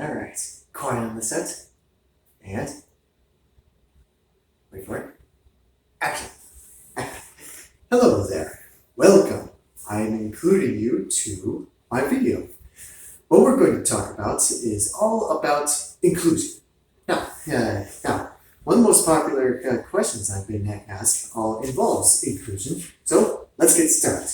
All right, quiet on the set, and wait for it. Action. Hello there. Welcome. I am including you to my video. What we're going to talk about is all about inclusion. Now, one of the most popular questions I've been asked all involves inclusion. So let's get started.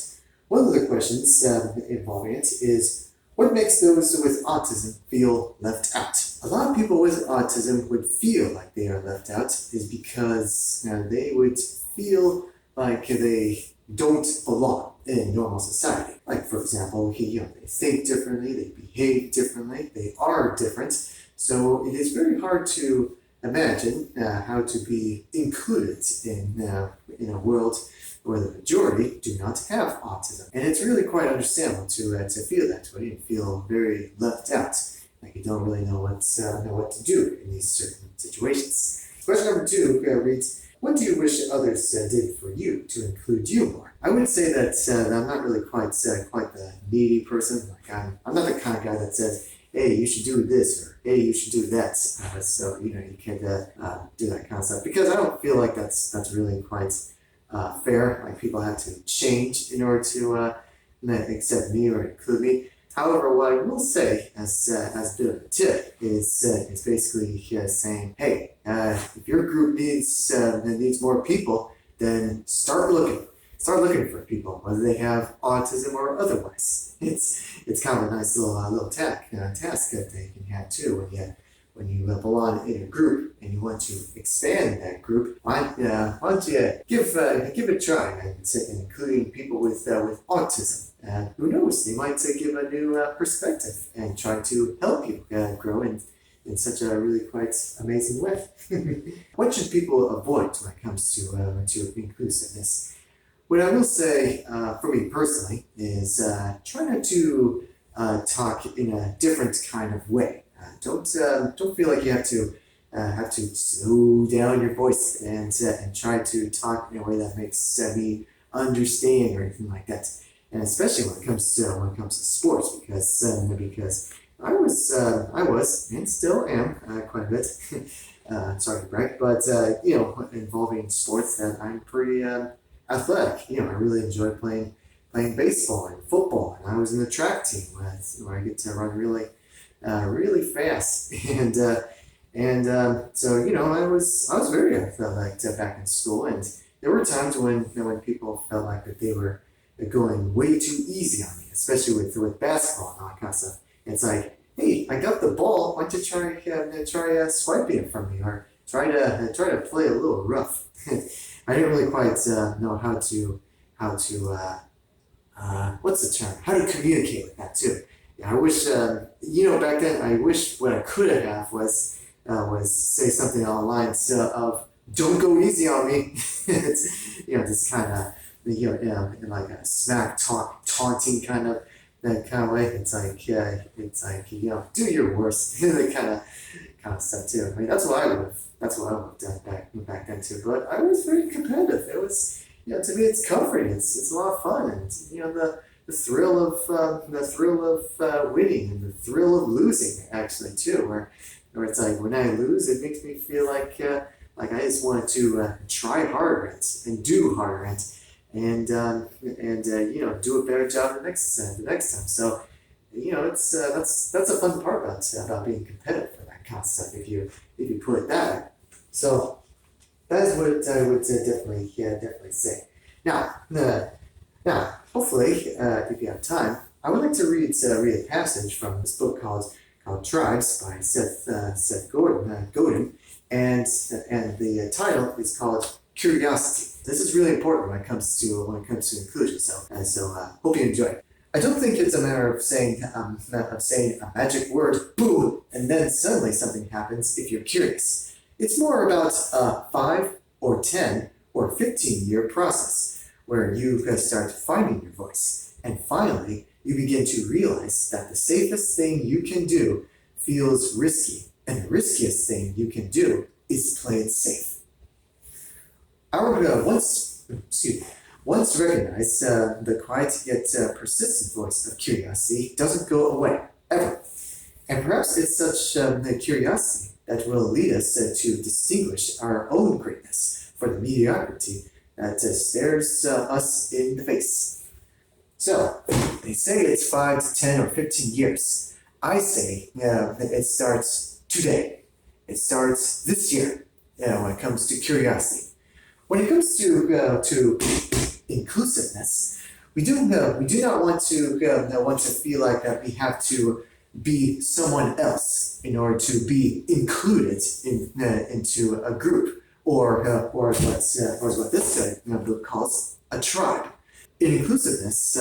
One of the questions involving it is, what makes those with autism feel left out? A lot of people with autism would feel like they are left out is because they would feel like they don't belong in normal society. Like, for example, they think differently, they behave differently, they are different. So it is very hard to imagine how to be included in a world where the majority do not have autism. And it's really quite understandable to feel that way and feel very left out, like you don't really know what to do in these certain situations. Question number 2 reads, what do you wish others did for you to include you more? I would say that I'm not really quite the needy person. Like I'm not the kind of guy that says, hey, you should do this, or hey, you should do that. So you can do that kind of stuff, because I don't feel like that's really quite fair. Like, people have to change in order to accept me or include me. However, what I will say as a bit of a tip is basically saying, hey, if your group needs more people, then start looking for people, whether they have autism or otherwise. It's kind of a nice little task that they can have too when you belong in a group and you want to expand that group. Why don't you give it a try and including people with autism? And who knows, they might give a new perspective and try to help you grow in such a really quite amazing way. What should people avoid when it comes to inclusiveness? What I will say, for me personally, is try not to talk in a different kind of way. Don't feel like you have to slow down your voice and try to talk in a way that makes me understand or anything like that. And especially when it comes to sports, because I was and still am quite a bit. Sorry to brag, but involving sports, that I'm pretty athletic. I really enjoy playing baseball and football, and I was in the track team where I get to run really fast, and so I was very athletic back in school, and there were times when people felt like that they were going way too easy on me, especially with basketball and all that kind of stuff. It's like, hey, I got the ball. Why don't you try swiping it from me, or try to play a little rough? I didn't really quite know how to what's the term? How to communicate with that too. Yeah, I wish back then. I wish what I could have was say something along the lines of "Don't go easy on me." It's this kind of in like a smack talk, taunting kind of way. It's like do your worst, that kind of stuff too. I mean, that's what I would have done back then too. But I was very competitive. It was to me, it's comforting. It's a lot of fun, and the thrill of winning and the thrill of losing actually too. Where it's like, when I lose, it makes me feel like I just wanted to try harder and do harder and do a better job the next time. So that's a fun part about being competitive for that kind of stuff, if you put it that way. So that's what I would definitely say. Now, hopefully, if you have time, I would like to read a passage from this book called Tribes by Seth Godin, and the title is called Curiosity. This is really important when it comes to inclusion. So hope you enjoy it. I don't think it's a matter of saying a magic word, boom, and then suddenly something happens if you're curious. It's more about a 5 or 10 or 15-year process where you start finding your voice, and finally you begin to realize that the safest thing you can do feels risky, and the riskiest thing you can do is play it safe. Once recognized, the quiet yet persistent voice of curiosity doesn't go away, ever. And perhaps it's such curiosity that will lead us to distinguish our own greatness from the mediocrity that stares us in the face. So, they say it's 5 to 10 or 15 years. I say it starts today. It starts this year when it comes to curiosity. When it comes to inclusiveness, we do not want to feel like that we have to be someone else in order to be included into a group or what this book calls a tribe. In inclusiveness,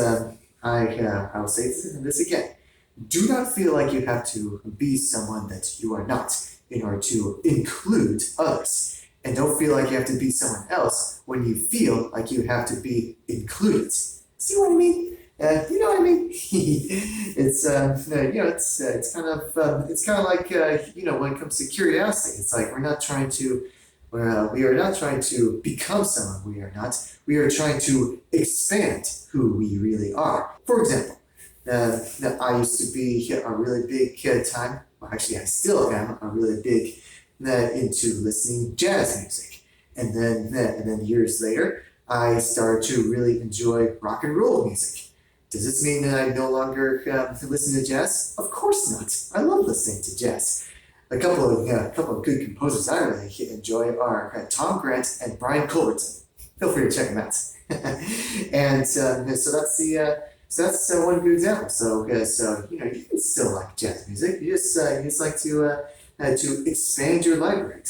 I will say this again. Do not feel like you have to be someone that you are not in order to include others. And don't feel like you have to be someone else when you feel like you have to be included. See what I mean? You know what I mean? It's it's kind of like when it comes to curiosity, it's like we are not trying to become someone we are not. We are trying to expand who we really are. For example, I used to be a really big time. Well, actually, I still am a really big into listening jazz music, and then years later, I started to really enjoy rock and roll music. Does this mean that I no longer listen to jazz? Of course not. I love listening to jazz. A couple of good composers I really enjoy are Tom Grant and Brian Culbertson. Feel free to check them out. And so that's one good example. So you can still like jazz music. You just like to expand your library,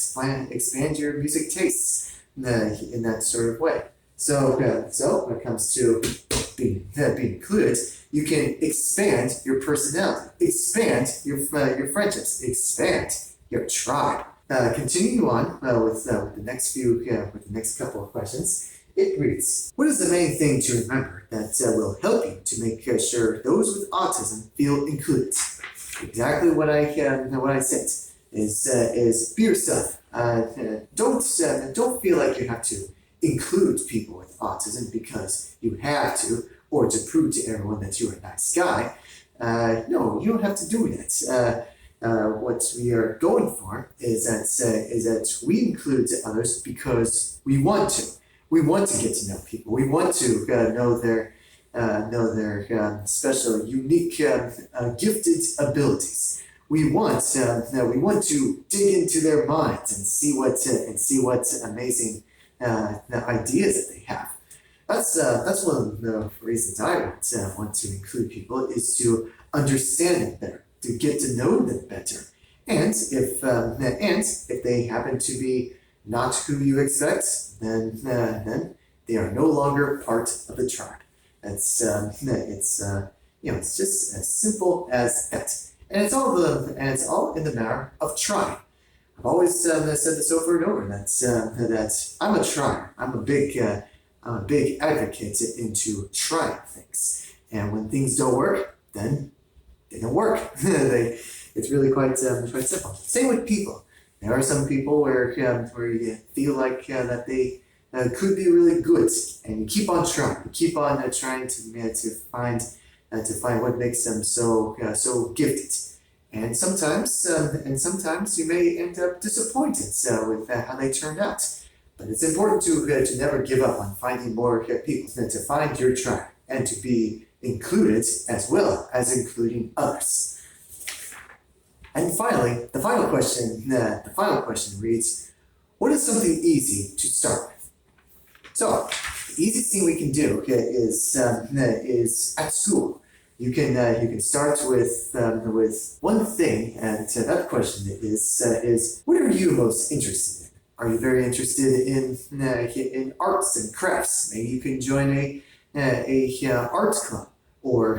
expand your music tastes in that sort of way. So when it comes to being included, you can expand your personality, expand your friendships, expand your tribe. Continuing on with the next couple of questions. It reads, what is the main thing to remember that will help you to make sure those with autism feel included? Exactly what I said is be yourself. Don't feel like you have to include people with autism because you have to, or to prove to everyone that you're a nice guy. No, you don't have to do that. What we are going for is that we include others because we want to. We want to get to know people. We want to know their special, unique, gifted abilities. We want to dig into their minds and see what amazing ideas that they have. That's one of the reasons I want to include people, is to understand them better, to get to know them better, and if they happen to be not who you expect, then they are no longer part of the tribe. It's just as simple as that, and it's all in the matter of trying. I've always said this over and over, that I'm a trier. I'm a big advocate into trying things, and when things don't work, then they don't work. It's really quite simple. Same with people. There are some people where you feel like that they could be really good, and you keep on trying. You keep on trying to find what makes them so gifted. And sometimes you may end up disappointed with how they turned out. But it's important to never give up on finding more people, and to find your tribe and to be included as well as including others. And finally, the final question reads, what is something easy to start with? So, the easiest thing we can do is at school. You can start with one thing, and that question is what are you most interested in? Are you very interested in arts and crafts? Maybe you can join a arts club. Or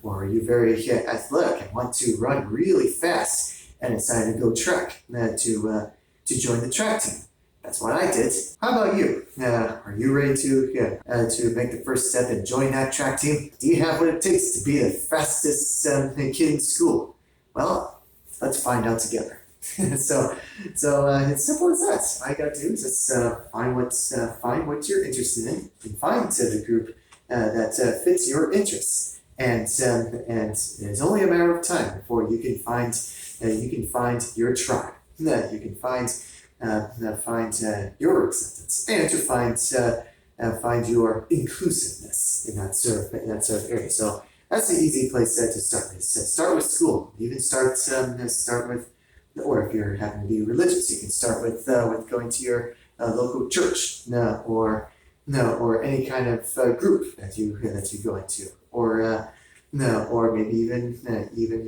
are you very athletic and want to run really fast and decide to go track to join the track team? That's what I did. How about you? Are you ready to make the first step and join that track team? Do you have what it takes to be the fastest kid in school? Well, let's find out together. So it's simple as that. All you gotta do is just find what you're interested in, and find the group that fits your interests, and it's only a matter of time before you can find your tribe. That you can find your acceptance, and to find your inclusiveness in that sort of area. So that's the easy place to start. Start with school. Even start with, or if you're happen to be religious, you can start with going to your local church, or any kind of group that you go into, or maybe even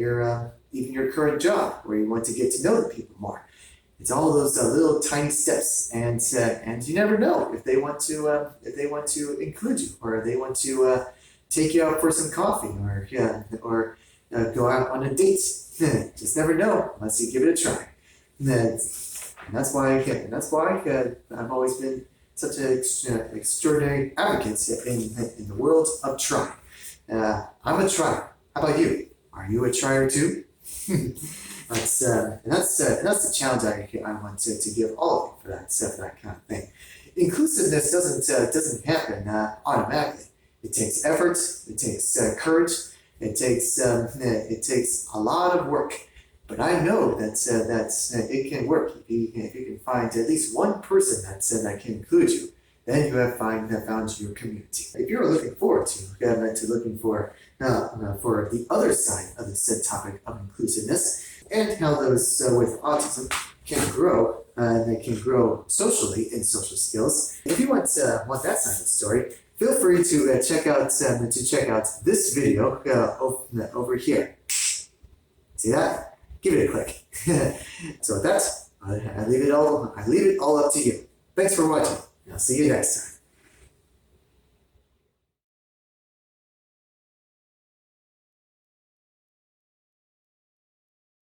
your current job where you want to get to know the people more. It's all those little tiny steps, and you never know if they want to include you, or they want to take you out for some coffee, or go out on a date. Just never know unless you give it a try. And that's why I've always been such an extraordinary advocate in the world of trying. I'm a tryer. How about you? Are you a tryer too? That's the challenge I want to give all of you for that kind of thing. Inclusiveness doesn't happen automatically. It takes effort. It takes courage. It takes a lot of work. But I know that it can work if you can find at least one person that can include you. Then you have found your community. If you're looking forward to looking for the other side of this topic of inclusiveness, and how those with autism can grow, they can grow socially in social skills. If you want that side of the story, feel free to check out this video over here. See that? Give it a click. So with that, I leave it all up to you. Thanks for watching. I'll see you next time.